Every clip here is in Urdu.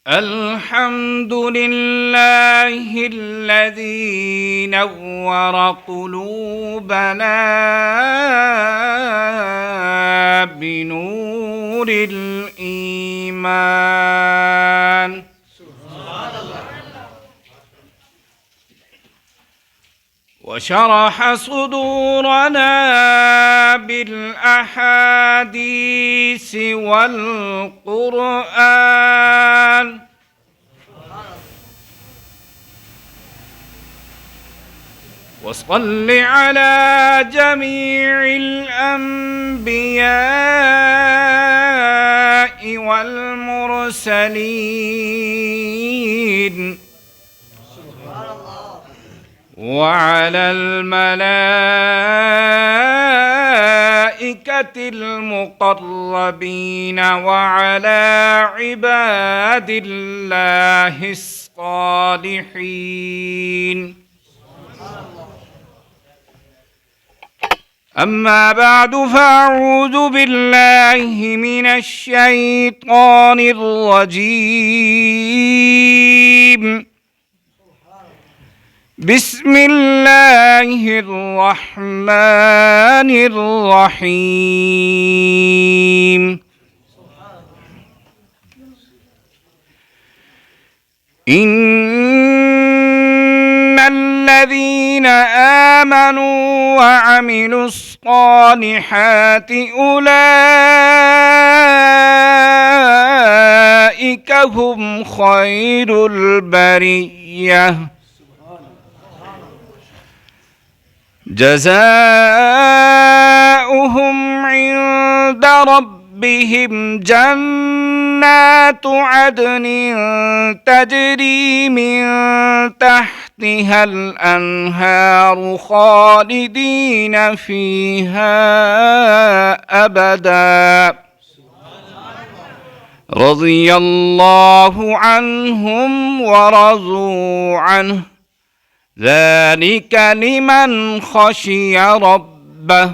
الحمد لله الذي نور قلوبنا بنور الإيمان وشرح صدورنا بالأحاديث والقرآن وصل على جميع الأنبياء والمرسلين وعلى الملائكة المقربين وعلى عباد الله الصالحين. أما بعد فأعوذ بالله من الشيطان الرجيم. بسم الله الرحمن الرحيم. إن الذين آمنوا وعملوا الصالحات أولئك هم خير البرية جزاؤهم عند ربهم جنات عدن تجري من تحتها الأنهار خالدين فيها أبدا رضي الله عنهم ورضوا عنه ذلك لمن خشي ربه.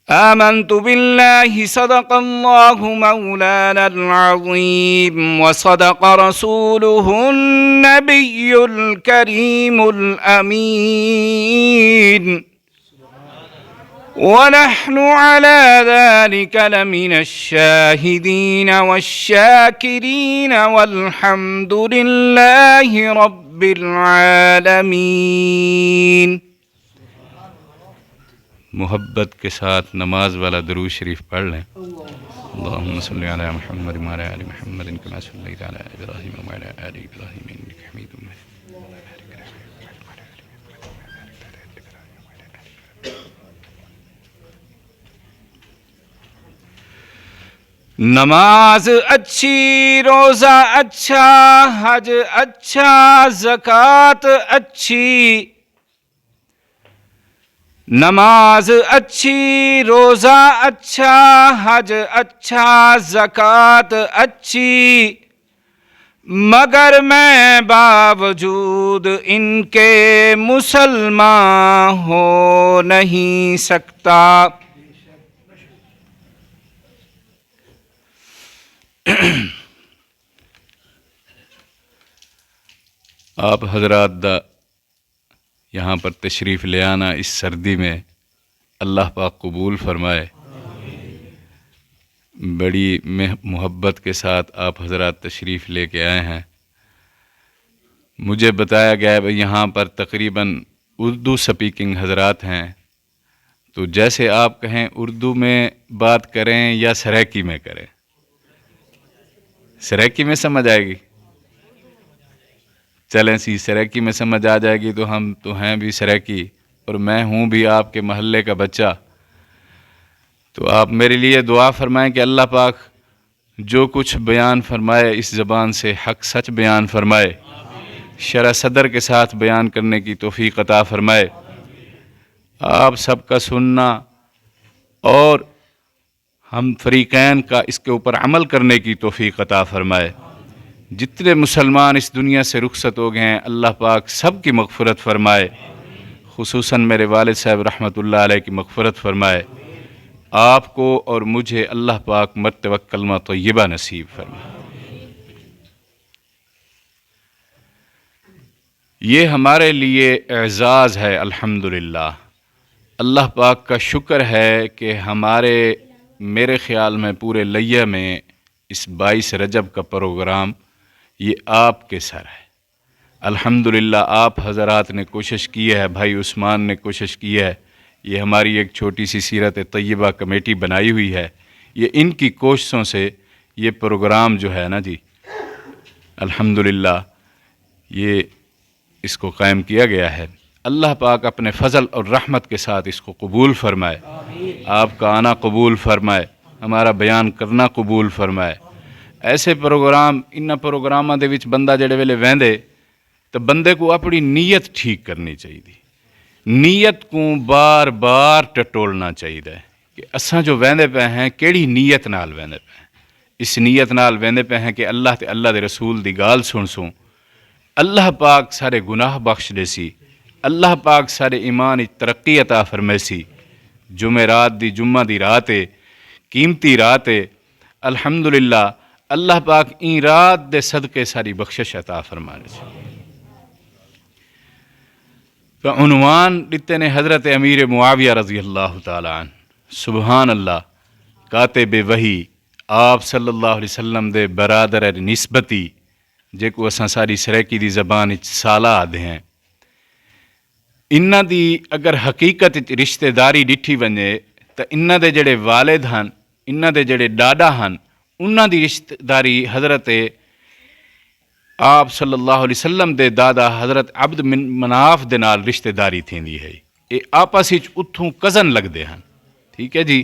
آمنت بالله صدق الله مولانا العظيم وصدق رسوله النبي الكريم الأمين ونحن على ذلك لمن الشاهدين والشاكرين والحمد لله رب العالمین. محبت کے ساتھ نماز والا درود شریف پڑھ لیں. اللہم صلی علی محمد وعلی آل محمد کما صلیت علی ابراہیم وعلی آل ابراہیم انک حمید مجید. نماز اچھی، روزہ اچھا، حج اچھا، زکوٰۃ اچھی. نماز اچھی، روزہ اچھا، حج اچھا، زکوٰۃ اچھی، مگر میں باوجود ان کے مسلمان ہو نہیں سکتا. آپ حضرات دا یہاں پر تشریف لے آنا اس سردی میں اللہ پاک قبول فرمائے. بڑی محبت کے ساتھ آپ حضرات تشریف لے کے آئے ہیں. مجھے بتایا گیا ہے یہاں پر تقریباً اردو سپیکنگ حضرات ہیں، تو جیسے آپ کہیں اردو میں بات کریں یا سرائکی میں کریں. سرائکی میں سمجھ آئے گی؟ چلیں سی سرائکی میں سمجھ آ جائے گی تو ہم تو ہیں بھی سرائکی اور میں ہوں بھی آپ کے محلے کا بچہ. تو آپ میرے لیے دعا فرمائیں کہ اللہ پاک جو کچھ بیان فرمائے اس زبان سے حق سچ بیان فرمائے، شرح صدر کے ساتھ بیان کرنے کی توفیق عطا فرمائے. آپ سب کا سننا اور ہم فریقین کا اس کے اوپر عمل کرنے کی توفیق عطا فرمائے. جتنے مسلمان اس دنیا سے رخصت ہو گئے ہیں اللہ پاک سب کی مغفرت فرمائے، خصوصاً میرے والد صاحب رحمۃ اللہ علیہ کی مغفرت فرمائے. آپ کو اور مجھے اللہ پاک مرتبہ کلمہ طیبہ نصیب فرمائے. یہ ہمارے لیے اعزاز ہے الحمدللہ۔ اللہ پاک کا شکر ہے کہ میرے خیال میں پورے لیہ میں اس 22 رجب کا پروگرام یہ آپ کے سر ہے۔ الحمدللہ آپ حضرات نے کوشش کی ہے، بھائی عثمان نے کوشش کی ہے، یہ ہماری ایک چھوٹی سی سیرت طیبہ کمیٹی بنائی ہوئی ہے، یہ ان کی کوششوں سے یہ پروگرام جو ہے نا جی الحمدللہ یہ اس کو قائم کیا گیا ہے۔ اللہ پاک اپنے فضل اور رحمت کے ساتھ اس کو قبول فرمائے، آپ کا آنا قبول فرمائے، ہمارا بیان کرنا قبول فرمائے۔ ایسے پروگرام ان پروگراماں دے وچ بندہ جڑے ویلے ویندے تو بندے کو اپنی نیت ٹھیک کرنی چاہیے، نیت کو بار بار ٹٹولنا چاہیے کہ اساں جو ویندے پہ ہیں کیڑی نیت نال ویندے پہ ہیں۔ اس نیت نال ویندے پہ ہیں کہ اللہ تے اللہ دے رسول دی گال سن اللہ پاک سارے گناہ بخش دے سی، اللہ پاک سارے ایمان ترقی عطا فرمائے سی۔ جمعرات دی جمعہ دی رات ہے، قیمتی رات ہے، الحمدللہ اللہ پاک این رات دے صدقے ساری بخشش عطا فرمائے سی۔ تو عنوان دیتے نے حضرت امیر معاویہ رضی اللہ تعالیٰ عنہ، سبحان اللہ، کاتب وحی آپ صلی اللہ علیہ وسلم دے برادر نسبتی جے کو اساں ساری سریکی دی زبان سالہ آدھے ہیں۔ انہاں دی اگر حقیقت رشتہ داری ڈٹھی ونجے تو انہاں دے جڑے والد ہن، انہاں دے جڑے ڈاڈا ہن، انہاں دی رشتہ داری حضرت آپ صلی اللہ علیہ وسلم دے دادا حضرت عبد مناف دے نال رشتہ داری تھیندی ہے، یہ آپس وچ اتھوں کزن لگدے ہن، ٹھیک ہے جی۔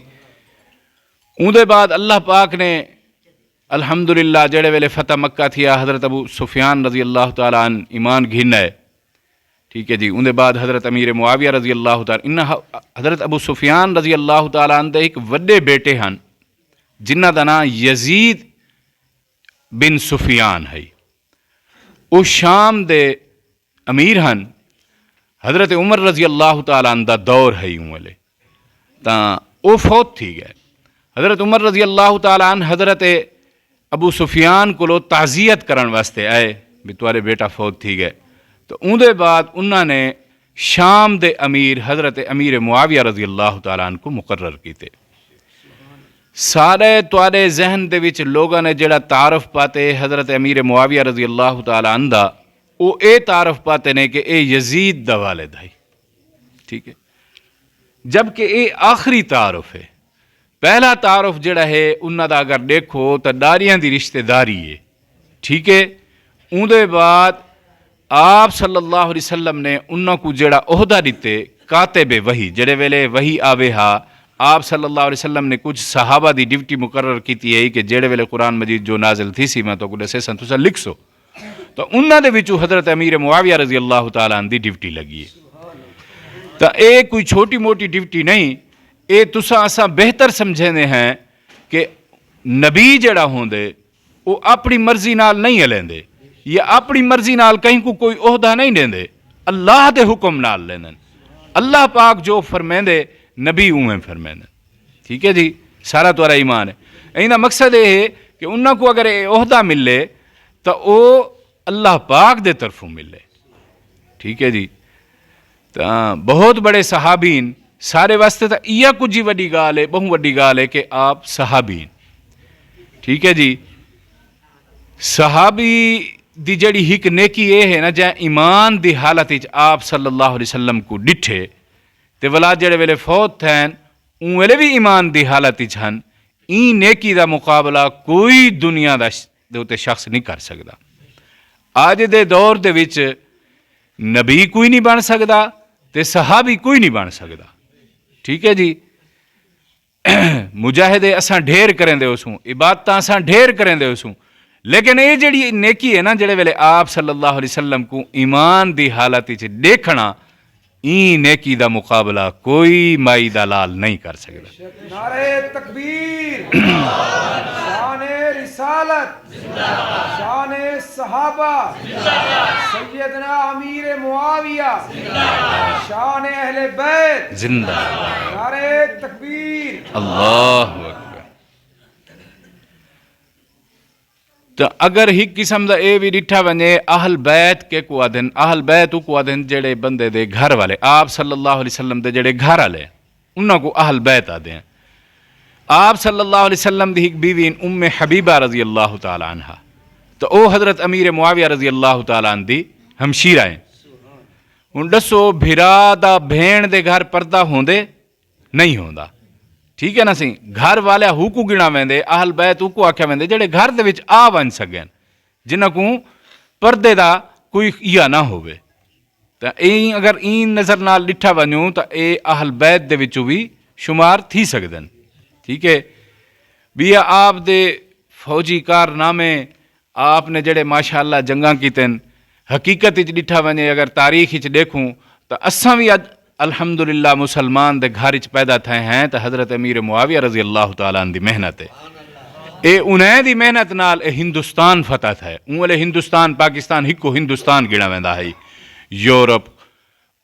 اون دے بعد اللہ پاک نے الحمدللہ جڑے ویلے فتح مکہ تھیا حضرت ابو سفیان رضی اللہ تعالیٰ عنہ ایمان گھن ہے، ٹھیک ہے جی۔ اون دے بعد حضرت امیر معاویہ رضی اللہ تعالیٰ حضرت ابو سفیان رضی اللہ تعالیٰ عنہ دے ایک وڈے بیٹے ہن جنہ دا نام یزید بن سفیان ہے، وہ شام دے امیر ہن۔ حضرت عمر رضی اللہ تعالیٰ عنہ دا دور ہے اون والے تاں وہ فوت تھی گئے۔ حضرت عمر رضی اللہ تعالیٰ عنہ حضرت ابو سفیان کو تعزیت کرن واسطے آئے بھی تمہارے بیٹا فوت تھی گئے، تو اون دے بعد انہوں نے شام دے امیر حضرت امیر معاویہ رضی اللہ تعالیٰ عنہ کو مقرر کیتے۔ سارے تمہارے ذہن دے وچ لوگوں نے جڑا تعارف پاتے حضرت امیر معاویہ رضی اللہ تعالیٰ عنہ دا، وہ اے تعارف پاتے نے کہ اے یزید دا والد ہے، ٹھیک ہے، جبکہ اے آخری تعارف ہے۔ پہلا تعارف جڑا ہے انہاں دا اگر دیکھو تو داریاں دی رشتہ داری ہے، ٹھیک ہے۔ اون دے بعد آپ صلی اللہ علیہ وسلم نے انہاں کو جڑا عہدہ دیتے کاتب وحی، جڑے ویلے وحی آوے ہا آپ صلی اللہ علیہ وسلم نے کچھ صحابہ دی ڈیوٹی مقرر کیتی ہے کہ جڑے ویلے قرآن مجید جو نازل تھی سی میں تو کو دسے سن تساں لکھ سو، تو انہاں دے وچوں حضرت امیر معاویہ رضی اللہ تعالیٰ عنہ دی ڈیوٹی لگی ہے۔ تو اے کوئی چھوٹی موٹی ڈیوٹی نہیں، اے تساں اساں بہتر سمجھنے ہیں کہ نبی جڑا ہوندے وہ اپنی مرضی نال نہیں ہلیندے یا اپنی مرضی نال کہیں کو کوئی عہدہ نہیں دیندے، اللہ دے حکم نال لیندن۔ اللہ پاک جو فرمیندے نبی اویں فرمیندے، ٹھیک ہے جی، سارا تمہارا ایمان ہے۔ ایندا مقصد یہ ہے کہ انہاں کو اگر یہ عہدہ ملے تو وہ اللہ پاک دے طرفوں ملے، ٹھیک ہے جی۔ تو بہت بڑے صحابین سارے واسطے تو یہ کچھ ہی وڈی گال ہے، بہت وڈی گال ہے کہ آپ صحابین، ٹھیک ہے جی۔ صحابی دی جڑی ہک نیکی یہ ہے نا جہاں ایمان دی حالت آپ صلی اللہ علیہ وسلم کو ڈٹھے تے ولا جڑے ویلے فوت تھین اون ویلے بھی ایمان دی حالت ہن، این نیکی دا مقابلہ کوئی دنیا دے تے شخص نہیں کر سکدا۔ آج دے دور دے وچ نبی کوئی نہیں بن سکدا تے صحابی کوئی نہیں بن سکدا، ٹھیک ہے جی۔ مجاہدے اساں ڈھیر کریں دے اسوں، عبادتاں اساں ڈھیر کریں دے اسوں، لیکن یہ جڑی نیکی ہے نا جڑے ویلے آپ صلی اللہ علیہ وسلم کو ایمان دی حالت وچ دیکھنا، این نیکی دا مقابلہ کوئی مائی دا لال نہیں کر سکدا۔ نعرہ تکبیر، شان رسالت، شان صحابہ، سیدنا امیر معاویہ، شان اہل بیت زندہ، نعرہ تکبیر، اللہ اکبر۔ تو اگر ہی قسم دا اے بھی ڈٹھا ونجے اہل بیت کے کو آدھن، اہل بیت کو آدھن جڑے بندے دے گھر والے، آپ صلی اللہ علیہ وسلم دے جڑے گھر والے انہاں کو اہل بیت آدھے ہیں۔ آپ صلی اللہ علیہ وسلم دی ایک بیوی ام حبیبہ رضی اللہ تعالیٰ عنہ، تو او حضرت امیر معاویہ رضی اللہ تعالیٰ عنہ دی ہمشیرہ ہیں۔ ہن دسو بھرا دا بھین دے گھر پردہ ہوندے نہیں ہوندا، ٹھیک ہے نا سی؟ گھر والے ہو کو گنا ویندے، اہل بیت ہو کو آکھیا ویندے جڑے گھر دے وچ آ ون سکن، جنہاں کو پردے دا کوئی یا نہ ہوئے۔ تو این اگر این نظر نال ڈٹھا ونجوں تو اے اہل بیت دے وچوں بھی شمار تھی سکدن، ٹھیک ہے؟ بھی آپ دے فوجی کارنامے آپ نے جڑے ماشاءاللہ جنگاں کیتن، حقیقت وچ ڈٹھا ونجے اگر تاریخ وچ دیکھوں تو اساں بھی الحمدللہ مسلمان دے گھر وچ پیدا تھے ہیں تو حضرت امیر معاویہ رضی اللہ تعالیٰ عنہ دی محنت ہے۔ اے انہیں دی محنت نال اے ہندوستان فتح تھا، اولے ہندوستان پاکستان ہکو ہندوستان گنا ویندا ہے۔ یورپ،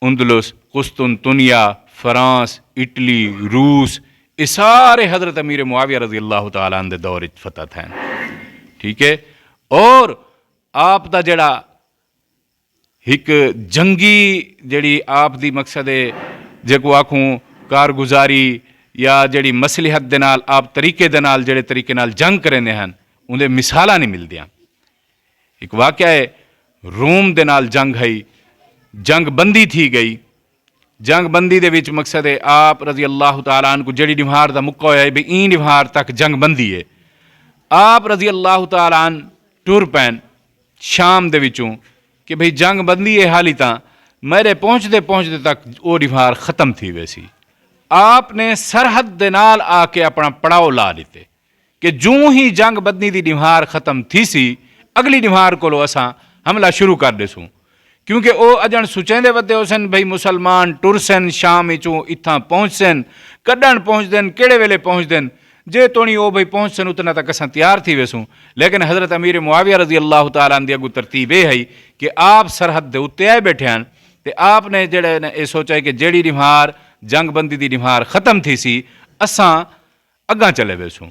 اندلس، قسطنطنیہ، فرانس، اٹلی، روس، یہ سارے حضرت امیر معاویہ رضی اللہ تعالیٰ عنہ دے دور وچ فتح تھے، ٹھیک ہے؟ اور آپ دا جڑا ایک جنگی جڑی آپ دی مقصد ہے جے کو آکھوں کارگزاری یا جڑی مصلحت دے نال آپ طریقے دے نال جڑے طریقے نال جنگ کریندے ہیں اندے مثالاں نہیں ملدیاں۔ ایک واقعہ ہے روم دے نال جنگ ہے، جنگ بندی تھی گئی، جنگ بندی دے وچ مقصد ہے آپ رضی اللہ تعالیٰ عنہ کو جڑی ڈمہار دا مکہ ہویا ہے بھی این ڈمہار تک جنگ بندی ہے۔ آپ رضی اللہ تعالیٰ عنہ ٹور پین شام دے وچوں کہ بھئی جنگ بندی ہے حالی تاں میرے پہنچتے تک وہ ڈمہار ختم تھی ویسی۔ آپ نے سرحد دے نال آ کے اپنا پڑاؤ لا لیتے کہ جوں ہی جنگ بندی دی ڈمہار ختم تھی سی اگلی ڈمہار کو لو اساں حملہ شروع کر دے سوں، کیونکہ او اجن سچیندے ودے ہو سن بھئی مسلمان ٹر سن شام وچوں اتھاں پہنچ سن، کڈن پہنچ دین کیڑے ویلے پہنچ دین، جے تونی او بھئی پہنچ سن اتنا تک اساں تیار تھی ویسوں۔ لیکن حضرت امیر معاویہ رضی اللہ تعالیٰ عنہ دی اگو ترتیب یہ ہے کہ آپ سرحد دے اتے آئے بیٹھے ہیں تے آپ نے جڑے یہ سوچا ہے کہ جیڑی ڈمہار جنگ بندی دی ڈمہار ختم تھی سی اساں اگاں چلے ویسوں۔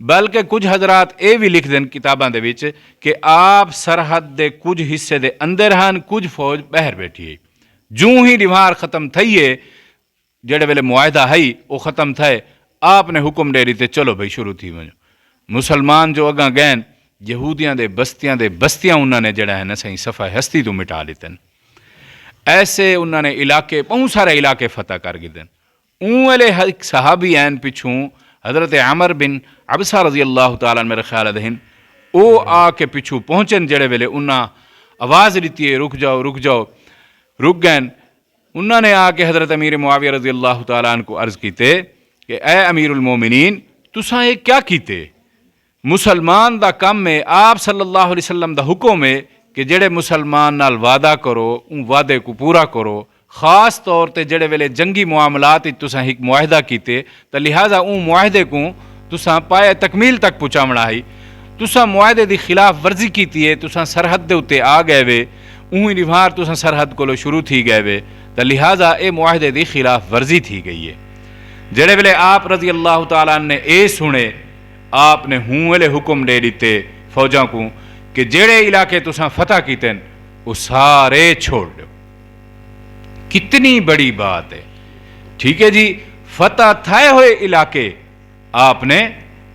بلکہ کچھ حضرات اے بھی لکھ دین کتاباں دے وچ کہ آپ سرحد دے کچھ حصے دے اندر ہن کچھ فوج باہر بیٹھی ہے، جوں ہی ڈمہار ختم تھئی ہے جڑے ویلے معاہدہ ہے وہ ختم تھے آپ نے حکم دے دیتے چلو بھائی شروع تھی ونجو۔ مسلمان جو اگاں گئن یہودیاں دے بستیاں انہوں نے جڑا ہے نا صحیح صفحہ ہستی تو مٹا لیتن، ایسے انہوں نے علاقے بہت سارے علاقے فتح کر گئے۔ اون والے ایک صحابی ہیں پچھوں حضرت عمر بن عبسہ رضی اللہ تعالیٰ میرے خیال دہن او آ کے پچھوں پہنچن جڑے ویلے انہاں آواز دیتی ہے رک جاؤ رک جاؤ، رک گئن۔ انہوں نے آ کے حضرت امیر معاویہ رضی اللہ تعالیٰ عنہ کو عرض کیتے کہ اے امیر المومنین تساں یہ کیا کیتے؟ مسلمان دا کم ہے، آپ صلی اللہ علیہ وسلم دا حکم ہے کہ جڑے مسلمان نال وعدہ کرو ان وعدے کو پورا کرو، خاص طور تے جڑے ویلے جنگی معاملات تساں ایک معاہدہ کیتے تو لہٰذا ان معاہدے کو تساں پائے تکمیل تک پہنچاونا ہے۔ تساں معاہدے دی خلاف ورزی کیتی ہے، تساں سرحد دے اتے آ گئے وے، اون ڈمہار تساں سرحد کو شروع تھی گئے وے تو لہٰذا اے معاہدے دی خلاف ورزی تھی گئی ہے۔ جڑے ویلے آپ رضی اللہ تعالیٰ نے اے سنے آپ نے ہوں ویلے حکم دے دیتے فوجاں کو کہ جڑے علاقے تساں فتح کیتے وہ سارے چھوڑ دو۔ کتنی بڑی بات ہے، ٹھیک ہے جی؟ فتح تھائے ہوئے علاقے آپ نے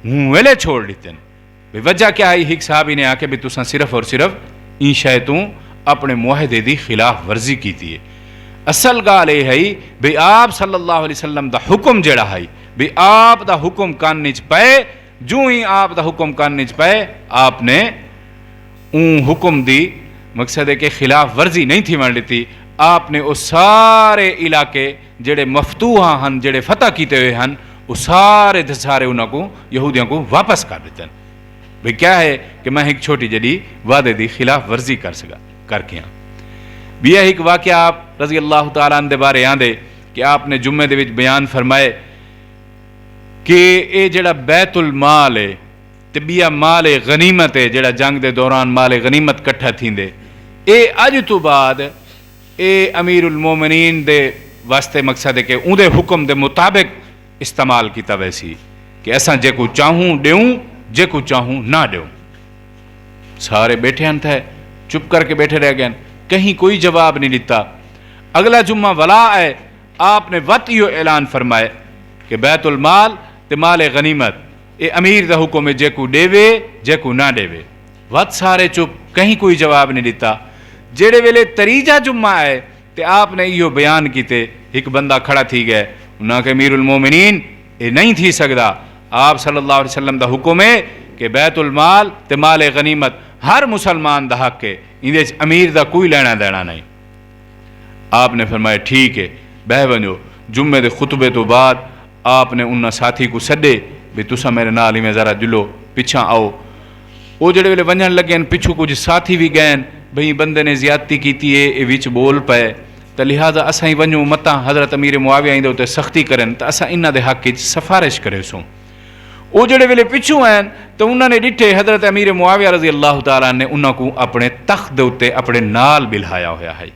ہوں ویلے چھوڑ دیتے ہیں۔ وجہ کیا ہے؟ ایک صحابی نے آ کے بھی تساں صرف اور صرف ان شاید اپنے معاہدے دی خلاف ورزی کیتی ہے۔ اصل گال یہ ہے بھی آپ صلی اللہ علیہ وسلم دا حکم جڑا ہے بھی آپ دا حکم کان چ پائے، جو ہی آپ دا حکم کان چ پائے آپ نے اون حکم دی مقصد ہے کہ خلاف ورزی نہیں تھی مان لیتی، آپ نے وہ سارے علاقے جڑے مفتوحاں ہن جڑے فتح کیتے ہوئے ہن وہ سارے دے سارے انہوں کو یہودیاں کو واپس کر دیتے ہیں۔ بھئی کیا ہے کہ میں ایک چھوٹی جڑی وعدے دی خلاف ورزی کر کے ہاں۔ بھی ایک واقعہ آپ رضی اللہ تعالیٰ عنہ دے بارے آندے کہ آپ نے جمعے دے وچ بیان فرمائے کہ اے جڑا بیت المال ہے تے بیا مال غنیمت ہے جڑا جنگ دے دوران مال غنیمت کٹھا تھیندے، اے اج تو بعد اے امیر المومنین دے واسطے مقصد ہے کہ اون دے حکم دے مطابق استعمال کیتا ویسی کہ اساں جے کو چاہوں دیوں جے کو چاہوں نہ دیوں۔ سارے بیٹھے ہن تھے چپ کر کے بیٹھے رہ گئے، کہیں کوئی جواب نہیں دیتا۔ اگلا جمعہ ولا ہے، آپ نے وقت یہ اعلان فرمائے کہ بیت المال تے مال غنیمت اے امیر دا حکم ہے، جے کو ڈیوے جے کو نہ ڈیوے۔ وقت سارے چپ، کہیں کوئی جواب نہیں دیتا۔ جڑے ویلے تریجا جمعہ ہے تے آپ نے یہ بیان کیتے، ایک بندہ کھڑا تھی گئے، انہاں کہ امیر المومنین اے نہیں تھی سکدا، آپ صلی اللہ علیہ وسلم دا حکم ہے کہ بیت المال تے مال غنیمت ہر مسلمان دا حق ہے، اندے امیر دا کوئی لینا دینا نہیں۔ آپ نے فرمایا ٹھیک ہے بہ ونجو۔ جمعے دے خطبے تو بعد آپ نے انہاں ساتھی کو سڈے بھی تسا میرے نال ہی میں ذرا جلو پچھا آؤ۔ وہ جڑے ویلے ونجن لگے پچھو کچھ ساتھی بھی گئے بھئی بندے نے زیادتی کیتی ہے، اے وچ بول پے تو لہٰذا اساں ہی ونجوں متاں حضرت امیر معاویہ اندے تے سختی کرن تو اساں انہاں دے حق وچ سفارش کرے سوں۔ وہ جڑے ویلے پچھو ہیں تو انہوں نے ڈٹھے حضرت امیر معاویہ رضی اللہ تعالیٰ نے انہوں کو اپنے تخت دے اتے اپنے نال بلہایا ہوا ہے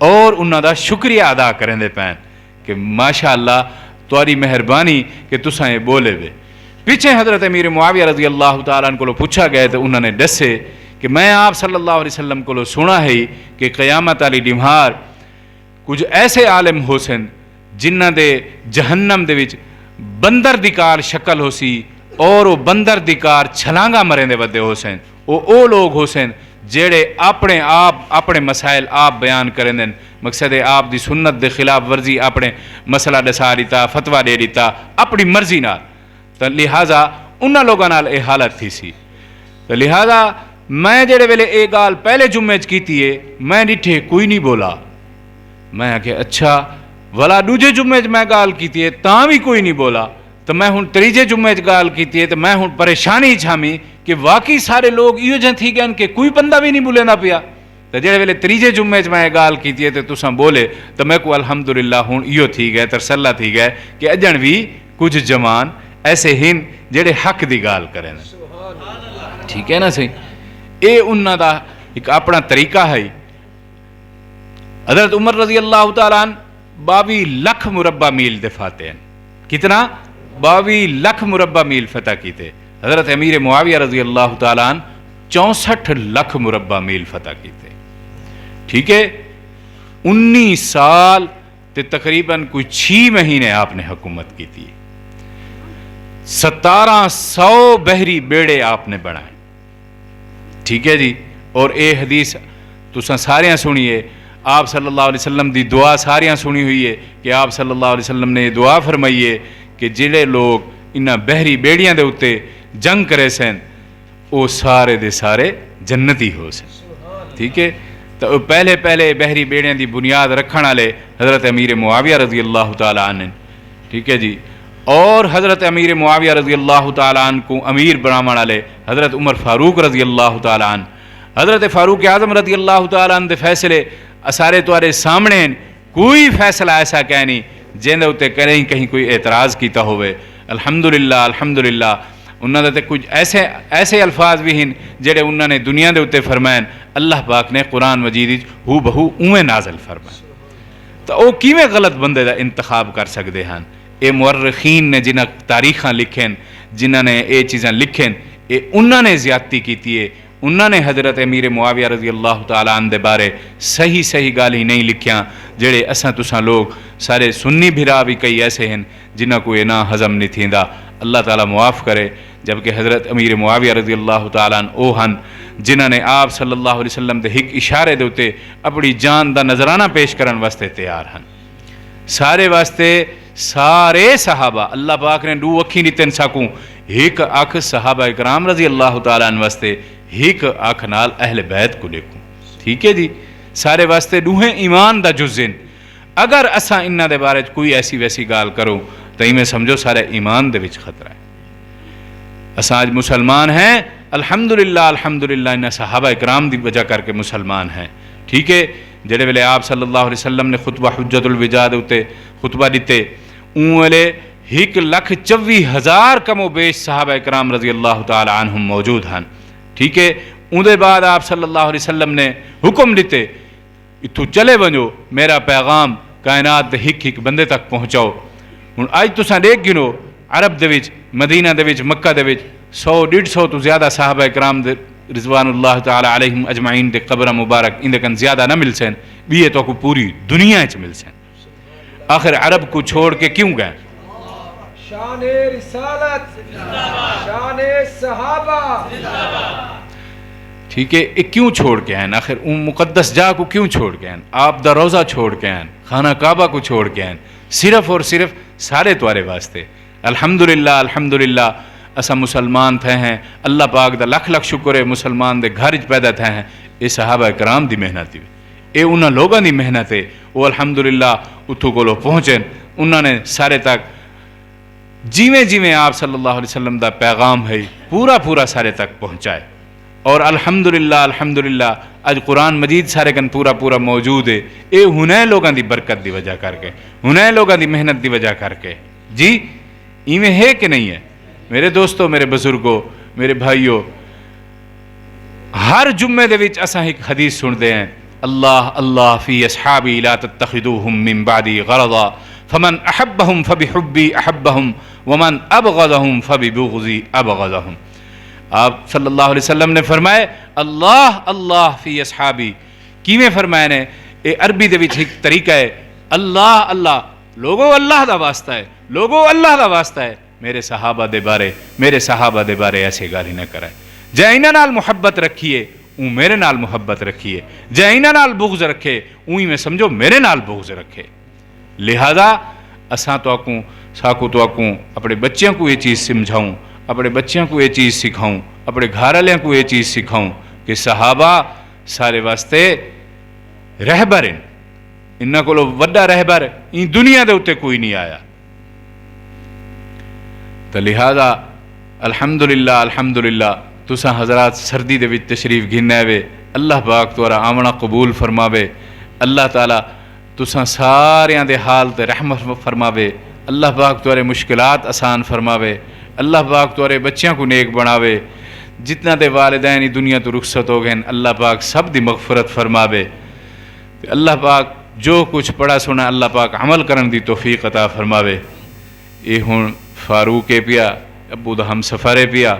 اور انہوں دا شکریہ ادا کریں دے پین کہ ماشاءاللہ تاری مہربانی کہ تساں یہ بولے وے۔ پیچھے حضرت امیر معاویہ رضی اللہ تعالیٰ کو پوچھا گئے تو انہوں نے دسے کہ میں آپ صلی اللہ علیہ وسلم کو سنا ہے کہ قیامت علی ڈمہار کچھ ایسے عالم ہو سن جنہ دے جہنم دے وچ بندر دیکار شکل ہو سی اور وہ بندر دیکار چھلانگا مریں دے ودے ہو سن، وہ لوگ ہو سن جیڑے اپنے آپ اپنے مسائل آپ بیان کریں دن، مقصد ہے آپ دی سنت دے خلاف ورزی اپنے مسئلہ دسا دیتا، فتوہ دے دیتا اپنی مرضی نال، تو لہٰذا انہاں لوگاں نال اے حالت تھی سی۔ تو لہٰذا میں جڑے ویلے اے گال پہلے جمعے کیتی ہے میں ڈٹھے کوئی نہیں بولا، میں کہ اچھا ولا دوجے جمعے میں گال کیتی ہے تاں بھی کوئی نہیں بولا، تو میں ہن تریجے جمعے گال کیتی ہے تو میں ہن پریشانی چھامی کہ واقعی سارے لوگ یہ جن تھی گئے کہ کوئی بندہ بھی نہیں بولے نہ پیا۔ تو جڑے ویلے تریجے جمعے میں گال کیتی ہے تو تساں بولے تو میں کو الحمدللہ ہن یہ تھی گئے ترسلہ تھی گئے کہ اجن بھی کچھ جوان ایسے ہن جڑے حق دی گال کریں، ٹھیک ہے نا صحیح۔ اے انہاں دا ایک اپنا طریقہ ہے۔ حضرت عمر رضی اللہ تعالیٰ عنہ 22 لاکھ مربع میل دفاتے ہیں، کتنا 22 لاکھ مربع میل فتح کیتے۔ حضرت امیر معاویہ رضی اللہ تعالیٰ عنہ 64 لاکھ مربع میل فتح کیتے، ٹھیک ہے۔ 19 سال تے تقریباً کوئی 6 مہینے آپ نے حکومت کی تھی۔ 1700 بحری بیڑے آپ نے بنائے، ٹھیک ہے جی۔ اور اے حدیث تساں ساریاں سنیے، آپ صلی اللہ علیہ وسلم دی دعا ساریاں سنی ہوئی ہے کہ آپ صلی اللہ علیہ وسلم نے یہ دعا فرمائی ہے کہ جڑے لوگ انہاں بحری بیڑیاں دے اتے جنگ کرے سن وہ سارے دے سارے جنتی ہو سن، ٹھیک ہے۔ تو پہلے بحری بیڑیاں دی بنیاد رکھن والے حضرت امیر معاویہ رضی اللہ تعالیٰ عنہ، ٹھیک ہے جی۔ اور حضرت امیر معاویہ رضی اللہ تعالیٰ عنہ کو امیر بناون والے حضرت عمر فاروق رضی اللہ تعالیٰ عنہ، حضرت فاروق اعظم رضی اللہ تعالیٰ عنہ دے فیصلے سارے تمہارے سامنے ہیں، کوئی فیصلہ ایسا کہہ نہیں جن دے کہیں کوئی اعتراض کیتا ہوئے۔ الحمدللہ الحمدللہ انہوں نے کچھ ایسے الفاظ بھی ہیں جڑے انہوں نے دنیا دے اتے فرمائیں، اللہ پاک نے قرآن مجید ہو بہو اویں نازل فرمائیں، تو وہ کیویں غلط بندے دا انتخاب کر سکتے ہیں۔ اے مورخین نے جنہاں تاریخاں لکھیں، جنہاں نے اے چیزاں لکھیں، اے انہوں نے زیادتی کیتی ہے، انہوں نے حضرت امیر معاویہ رضی اللہ تعالیٰ عنہ دے بارے صحیح گال ہی نہیں لکھیاں، جڑے اساں تساں لوگ سارے سنی بھرا بھی کئی ایسے ہیں جنہاں کو یہ نہ ہضم نہیں تھیندا، اللہ تعالیٰ معاف کرے۔ جبکہ حضرت امیر معاویہ رضی اللہ تعالیٰ عنہ او ہن جنہاں نے آپ صلی اللہ علیہ وسلم دے ایک اشارے دے اتے اپنی جان دا نظرانہ پیش کرن واسطے تیار ہیں، سارے واسطے سارے صحابہ اللہ پاک نے 2 اکھی دیتن ساکوں، ایک اکھ صحابہ اکرام رضی اللہ تعالیٰ عنہ واسطے، ایک اکھ نال اہل بیت کو لیکوں، ٹھیک ہے جی۔ سارے واسطے 2 ایمان دا جزن، اگر اساں انہاں دے بارے کوئی ایسی ویسی گال کرو تو میں سمجھو سارے ایمان دے وچ خطرہ ہے۔ اساں آج مسلمان ہیں الحمدللہ الحمدللہ، انہاں صحابہ اکرام دی وجہ کر کے مسلمان ہیں، ٹھیک ہے۔ جڑے ویلے آپ صلی اللہ علیہ وسلم نے خطبہ حجت الوداع دے اتے خطبہ دیتے، اون ویلے 1,24,000 کم و بیش صحابہ اکرام رضی اللہ تعالی عنہم موجود ہیں، ٹھیک ہے۔ اون دے بعد آپ صلی اللہ علیہ وسلم نے حکم دیتے اتھو چلے ونجو، میرا پیغام کائنات دے ایک بندے تک پہنچاؤ۔ ہن اج تساں دیکھ گنو عرب دے وچ، مدینہ دے وچ، مکہ دے وچ 100-150 تو زیادہ صحابہ اکرام دے رضوان اللہ تعالی علیہم اجمعین دے قبر مبارک اندکن زیادہ نہ مل سین بھی یہ تو کو پوری دنیا چ مل سین. آخر عرب کو چھوڑ کے کیوں گئے؟ شان رسالت شان صحابہ. ٹھیک ہے، یہ کیوں چھوڑ کے ہیں؟ آخر ان مقدس جا کو کیوں چھوڑ کے ہیں؟ آپ دا روزہ چھوڑ کے ہیں، خانہ کعبہ کو چھوڑ کے ہیں، صرف اور صرف سارے توارے واسطے. الحمدللہ الحمدللہ اسا مسلمان تھے ہیں، اللہ پاک دا لکھ لکھ شکر ہے مسلمان دے گھر پیدا تھے ہیں. یہ صحابہ کرام دی محنت ہے، یہ انہاں لوگاں دی محنت ہے. وہ الحمدللہ اتھو کو لو پہنچے، انہوں نے سارے تک جیویں جیویں آپ صلی اللہ علیہ وسلم دا پیغام ہے پورا سارے تک پہنچائے. اور الحمدللہ الحمدللہ اج قرآن مجید سارے کن پورا موجود ہے. اے ہنے لوگاں دی برکت دی وجہ کر کے، ہنے لوگاں دی محنت دی وجہ کر کے. جی ایویں ہے کہ نہیں ہے؟ میرے دوستو، میرے بزرگوں، میرے بھائیوں، ہر جمعے دے وچ اساں ایک حدیث سنتے ہیں، اللہ اللہ فی اصحابی لا تتخذوہم من بعدی غرضا فمن احبہم فبحبی احبہم ومن ابغضہم فببغضی ابغضہم. آپ صلی اللہ علیہ وسلم نے فرمائے اللہ اللہ فی اصحابی. کیویں فرمائے نے؟ اے عربی دے وچ ایک طریقہ ہے، اللہ اللہ لوگو اللہ دا واسطہ ہے، لوگو اللہ دا واسطہ ہے، میرے صحابہ دے بارے ایسے گالی نہ کرائے. جے انہاں نال محبت رکھیے اون میرے نال محبت رکھیے، جے انہاں نال بغض رکھے اونی میں سمجھو میرے نال بغض رکھے. لہذا اساں تو آکوں اپنے بچیاں کو یہ چیز سمجھاؤں، اپنے بچیاں کو یہ چیز سکھاؤں، اپنے گھر والوں کو یہ چیز سکھاؤں کہ صحابہ سارے واسطے رہبر ہیں. انہاں کولوں وڈا رہبر ان دنیا دے اوتے کوئی نہیں آیا. تو لہذا الحمدللہ الحمدللہ تساں حضرات سردی دے وچ تشریف گھنے وے، اللہ پاک تورا آمنا قبول فرماوے. اللہ تعالیٰ تساں ساریاں دے حال تے رحمت فرماوے. اللہ پاک تورے مشکلات آسان فرماوے. اللہ پاک تورے بچیاں کو نیک بناوے. جتنا دے والدین دنیا تو رخصت ہو گئے اللہ پاک سب دی مغفرت فرماوے. اللہ پاک جو کچھ پڑھا سنا اللہ پاک عمل کرن دی توفیق عطا فرماوے. یہ ہن فاروق پیا ابو دا ہم سفرے پیا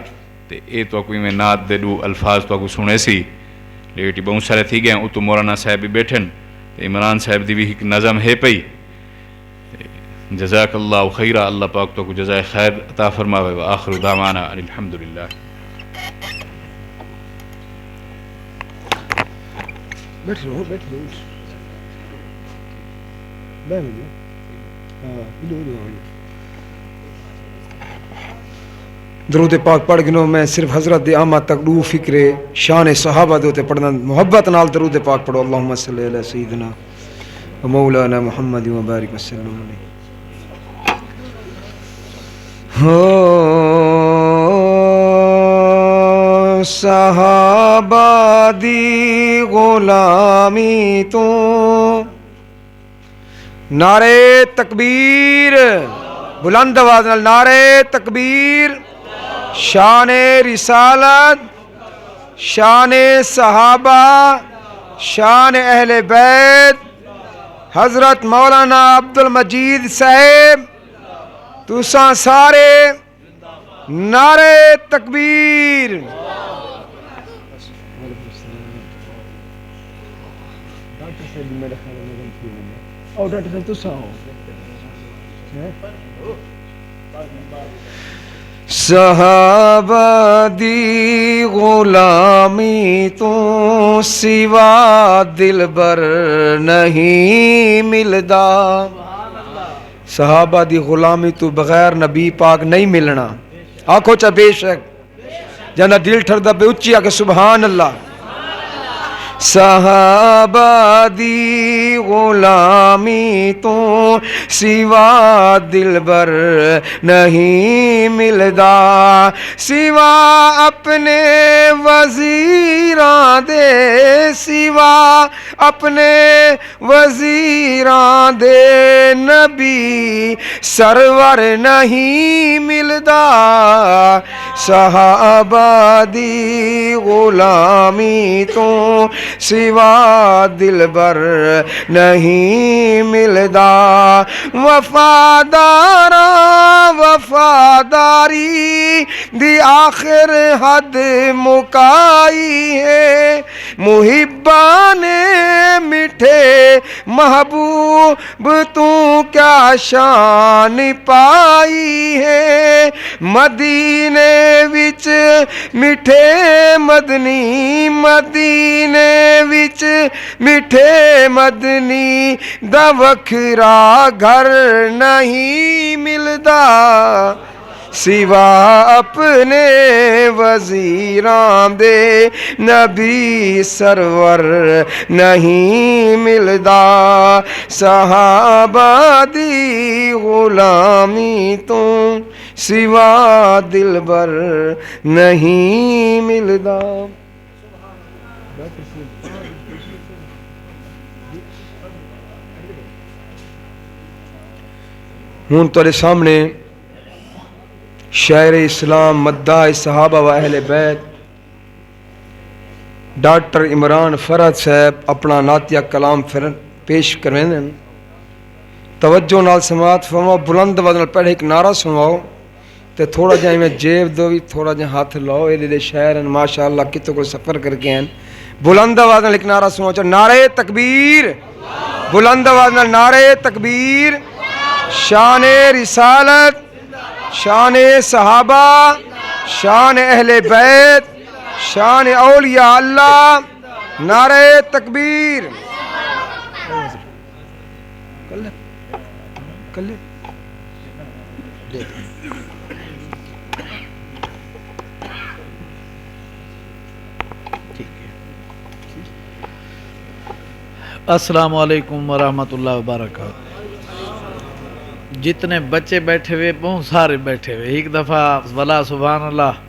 تے اے تو کوئی میں نعت دے دو الفاظ تو کو سنے سی لیٹی بہت سارے تھی گئے. او تو مولانا صاحب بھی بیٹھن تے عمران صاحب دی بھی ایک نظم ہے پئی. جزاک اللہ خیرہ، اللہ پاک تو کو جزائے خیر عطا فرماوے. وآخر دعوانا الحمدللہ. بیٹھ رہو درود پاک پڑھ گنو. میں صرف حضرت دی آمد تک دو فکر شان صحابہ دے پڑھنا محبت نال درود پاک پڑھو. اللہم صلی علی سیدنا و مولانا محمد و بارک وسلم علیہ. صحابہ دی غلامی تو نعرے تکبیر، بلند آواز نال نعرے تکبیر. شان رسالت، شان صحابہ، شان اہل بیت، حضرت مولانا عبدالمجید صاحب تساں سارے نعرے تکبیر. صحابہ دی غلامی تو سوا دلبر نہیں ملدا. صحابہ دی غلامی تو بغیر نبی پاک نہیں ملنا. آنکھو چا بے شک جانا دل ٹھردا بے اچھی آکے سبحان اللہ. صحابہ دی غلامی تو سوا دلبر نہیں ملدا. سوا اپنے وزیراں دے، سوا اپنے وزیراں دے نبی سرور نہیں ملدا صحابہ دی غلامی تو سوا دلبر نہیں ملدا وفاداراں وفاداری دی آخر حد مکائی ہے محباں نے میٹھے محبوب تو کیا شان پائی ہے مدینے وچ میٹھے مدنی مدینے وچ میٹھے مدنی دا وکھرا گھر نہیں ملدا سوا اپنے وزیراں دے نبی سرور نہیں ملدا صحابہ دی غلامی تو سوا دلبر نہیں ملدا ہوں تیرے سامنے شاعر اسلام مداح صحابہ و اہل بیت ڈاکٹر عمران فرحت صاحب اپنا نعتیہ کلام پیش کرویں توجہ نال سماعت فرماؤ بلند آواز نال پہلے ایک نعرہ سنواؤ تے تھوڑا جہا میں جیب دو بھی تھوڑا جہا ہاتھ لاؤ یہ شاعر ہیں ماشاءاللہ کتوں کو سفر کر کے ہیں بلند آواز نال ایک نعرہ سنواؤ چاہو نعرہ تکبیر بلند آواز نال نعرہ تکبیر شان رسالت شان صحابہ شان اہل بیت شان اولیاء اللہ نعرہ تکبیر السلام علیکم ورحمۃ اللہ وبرکاتہ جتنے بچے بیٹھے ہوئے بہت سارے بیٹھے ہوئے ایک دفعہ ولا سبحان اللہ